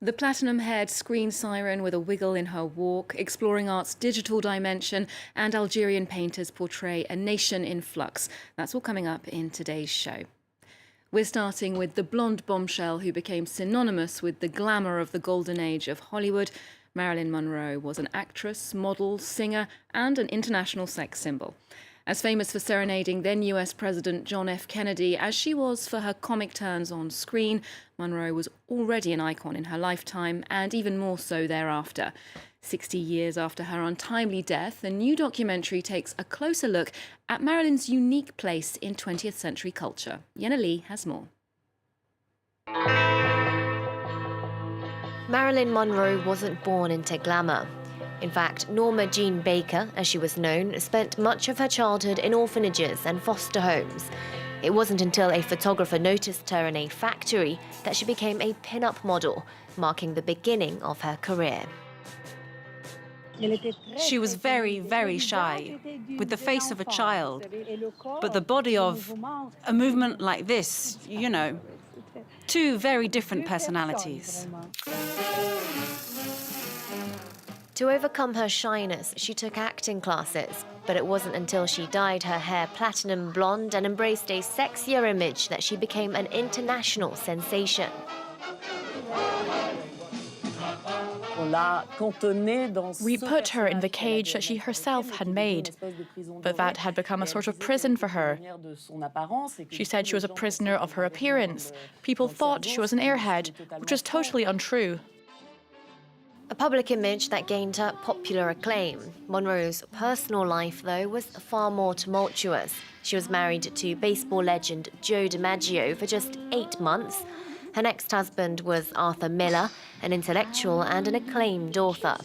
The platinum-haired screen siren with a wiggle in her walk, exploring art's digital dimension, and Algerian painters portray a nation in flux. That's all coming up in today's show. We're starting with the blonde bombshell who became synonymous with the glamour of the golden age of Hollywood. Marilyn Monroe was an actress, model, singer, and an international sex symbol. As famous for serenading then US President John F. Kennedy as she was for her comic turns on screen, Monroe was already an icon in her lifetime and even more so thereafter. 60 years after her untimely death, a new documentary takes a closer look at Marilyn's unique place in 20th century culture. Yenna Lee has more. Marilyn Monroe wasn't born into glamour. In fact, Norma Jean Baker, as she was known, spent much of her childhood in orphanages and foster homes. It wasn't until a photographer noticed her in a factory that she became a pin-up model, marking the beginning of her career. She was very, very shy, with the face of a child, but the body of a movement like this, you know, two very different personalities. To overcome her shyness, she took acting classes, but it wasn't until she dyed her hair platinum blonde and embraced a sexier image that she became an international sensation. We put her in the cage that she herself had made, but that had become a sort of prison for her. She said she was a prisoner of her appearance. People thought she was an airhead, which was totally untrue. A public image that gained her popular acclaim. Monroe's personal life, though, was far more tumultuous. She was married to baseball legend Joe DiMaggio for just 8 months. Her next husband was Arthur Miller, an intellectual and an acclaimed author.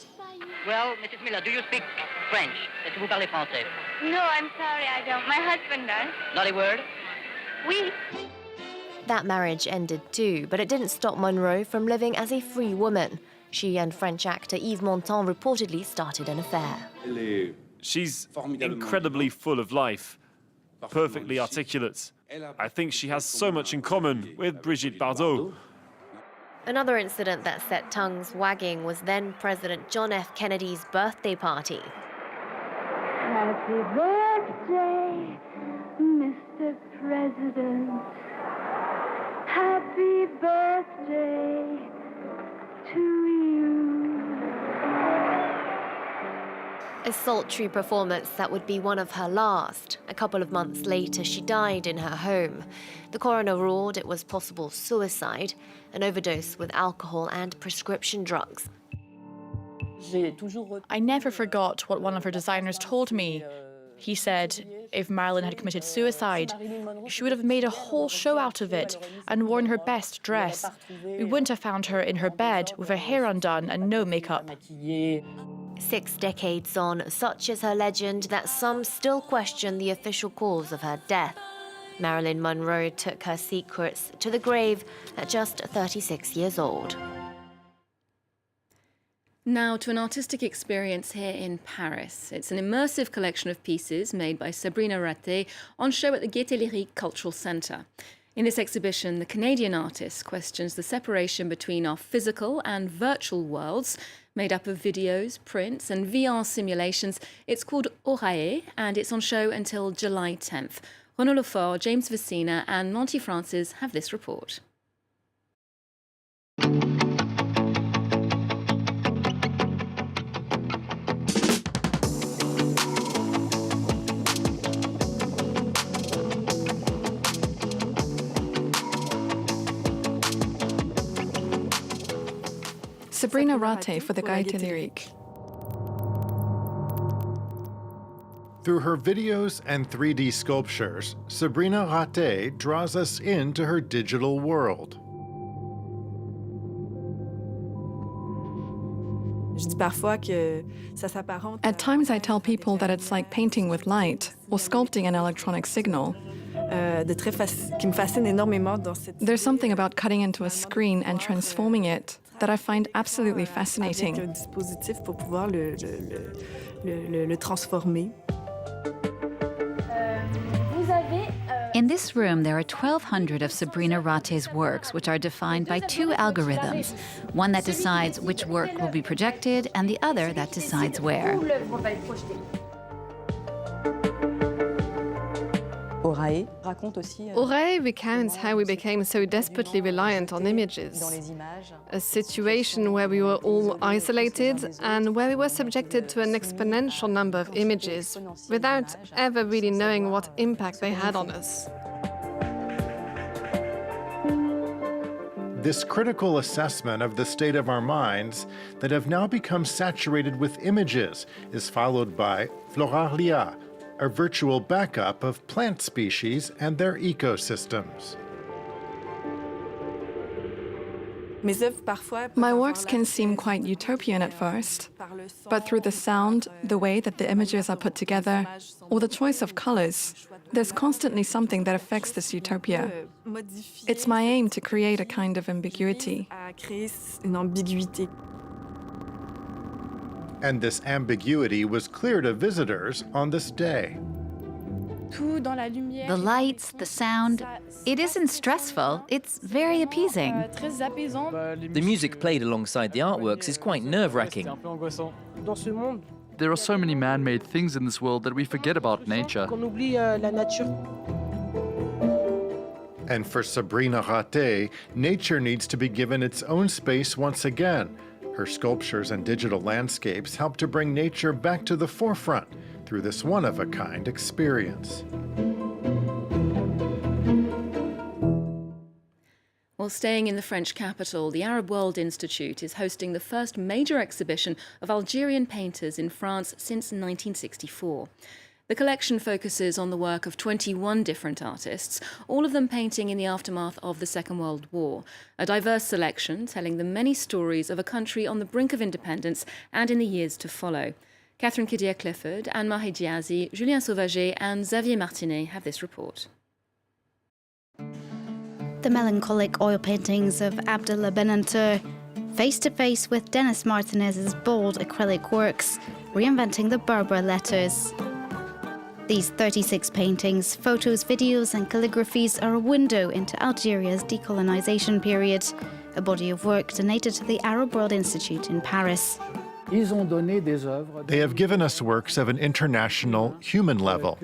Well, Mrs. Miller, do you speak French? Est-ce que vous parlez français? No, I'm sorry, I don't. My husband does. Not a word? Oui. That marriage ended too, but it didn't stop Monroe from living as a free woman. She and French actor Yves Montand reportedly started an affair. She's incredibly full of life, perfectly articulate. I think she has so much in common with Brigitte Bardot. Another incident that set tongues wagging was then President John F. Kennedy's birthday party. Happy birthday, Mr. President. Happy birthday to you. A sultry performance that would be one of her last. A couple of months later, she died in her home. The coroner ruled it was possible suicide, an overdose with alcohol and prescription drugs. I never forgot what one of her designers told me. He said if Marilyn had committed suicide, she would have made a whole show out of it and worn her best dress. We wouldn't have found her in her bed with her hair undone and no makeup. 6 decades on, such is her legend that some still question the official cause of her death. Marilyn Monroe took her secrets to the grave at just 36 years old. Now to an artistic experience here in Paris. It's an immersive collection of pieces made by Sabrina Ratté on show at the Gaîté Lyrique Cultural Centre. In this exhibition, the Canadian artist questions the separation between our physical and virtual worlds, made up of videos, prints and VR simulations. It's called Orae and it's on show until July 10th. Renaud Lefort, James Vicina and Monty Francis have this report. Sabrina Rate for the Gaîté Lyrique. Through her videos and 3D sculptures, Sabrina Ratté draws us into her digital world. At times I tell people that it's like painting with light or sculpting an electronic signal. There's something about cutting into a screen and transforming it that I find absolutely fascinating. In this room, there are 1,200 of Sabrina Ratté's works, which are defined by two algorithms, one that decides which work will be projected and the other that decides where. Oreille recounts how we became so desperately reliant on images. A situation where we were all isolated and where we were subjected to an exponential number of images without ever really knowing what impact they had on us. This critical assessment of the state of our minds that have now become saturated with images is followed by Floralia, a virtual backup of plant species and their ecosystems. My works can seem quite utopian at first, but through the sound, the way that the images are put together, or the choice of colors, there's constantly something that affects this utopia. It's my aim to create a kind of ambiguity. And this ambiguity was clear to visitors on this day. The lights, the sound, it isn't stressful, it's very appeasing. The music played alongside the artworks is quite nerve-wracking. There are so many man-made things in this world that we forget about nature. And for Sabrina Ratté, nature needs to be given its own space once again. Her sculptures and digital landscapes help to bring nature back to the forefront through this one-of-a-kind experience. While staying in the French capital, the Arab World Institute is hosting the first major exhibition of Algerian painters in France since 1964. The collection focuses on the work of 21 different artists, all of them painting in the aftermath of the Second World War. A diverse selection telling the many stories of a country on the brink of independence and in the years to follow. Catherine Kidia-Clifford, Anne-Marie Diazi, Julien Sauvager and Xavier Martinet have this report. The melancholic oil paintings of Abdallah Benanteur, face to face with Denis Martinez's bold acrylic works, reinventing the Berber letters. These 36 paintings, photos, videos and calligraphies are a window into Algeria's decolonization period, a body of work donated to the Arab World Institute in Paris. They have given us works of an international human level,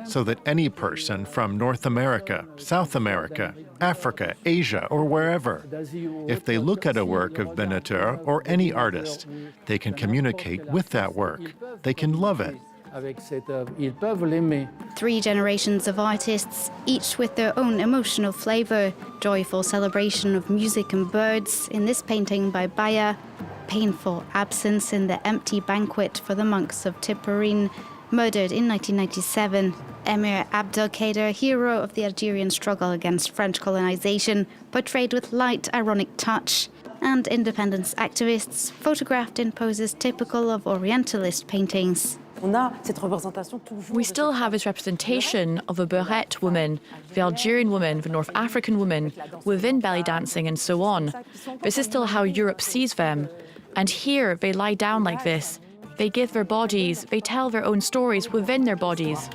so that any person from North America, South America, Africa, Asia, or wherever, if they look at a work of Benanteur or any artist, they can communicate with that work. They can love it. 3 generations of artists, each with their own emotional flavor, joyful celebration of music and birds in this painting by Baya, painful absence in the empty banquet for the monks of Tipperine, murdered in 1997. Emir Abdelkader, hero of the Algerian struggle against French colonization, portrayed with light, ironic touch. And independence activists, photographed in poses typical of Orientalist paintings. We still have this representation of a Beret woman, the Algerian woman, the North African woman, within belly dancing and so on. This is still how Europe sees them. And here, they lie down like this. They give their bodies, they tell their own stories within their bodies.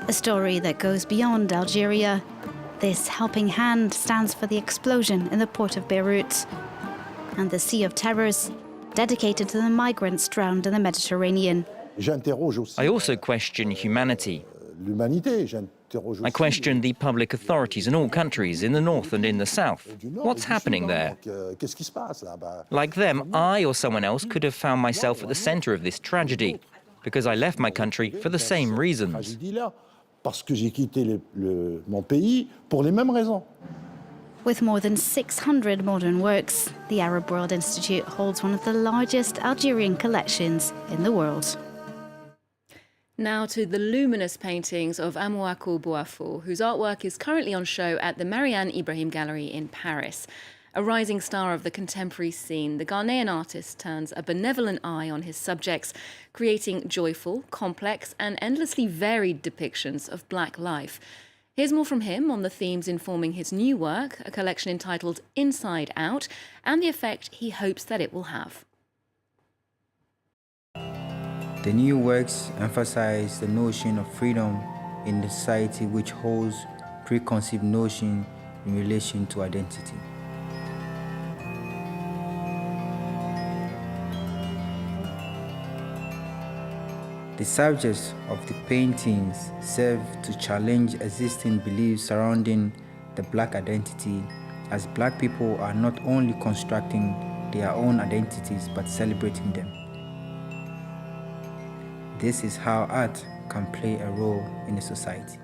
A story that goes beyond Algeria. This helping hand stands for the explosion in the port of Beirut and the Sea of Terrors, dedicated to the migrants drowned in the Mediterranean. I also question humanity. I question the public authorities in all countries, in the north and in the south. What's happening there? Like them, I or someone else could have found myself at the center of this tragedy, because I left my country for the same reasons. With more than 600 modern works, the Arab World Institute holds one of the largest Algerian collections in the world. Now to the luminous paintings of Amoako Boafo, whose artwork is currently on show at the Mariane Ibrahim Gallery in Paris. A rising star of the contemporary scene, the Ghanaian artist turns a benevolent eye on his subjects, creating joyful, complex and endlessly varied depictions of black life. Here's more from him on the themes informing his new work, a collection entitled Inside Out, and the effect he hopes that it will have. The new works emphasize the notion of freedom in a society which holds preconceived notion in relation to identity. The subjects of the paintings serve to challenge existing beliefs surrounding the Black identity, as Black people are not only constructing their own identities but celebrating them. This is how art can play a role in a society.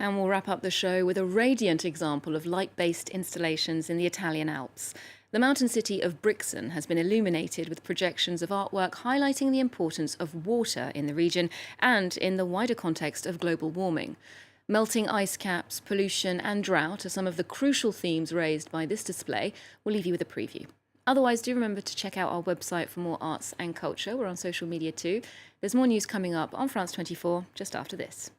And we'll wrap up the show with a radiant example of light-based installations in the Italian Alps. The mountain city of Brixen has been illuminated with projections of artwork highlighting the importance of water in the region and in the wider context of global warming. Melting ice caps, pollution and drought are some of the crucial themes raised by this display. We'll leave you with a preview. Otherwise, do remember to check out our website for more arts and culture. We're on social media too. There's more news coming up on France 24 just after this.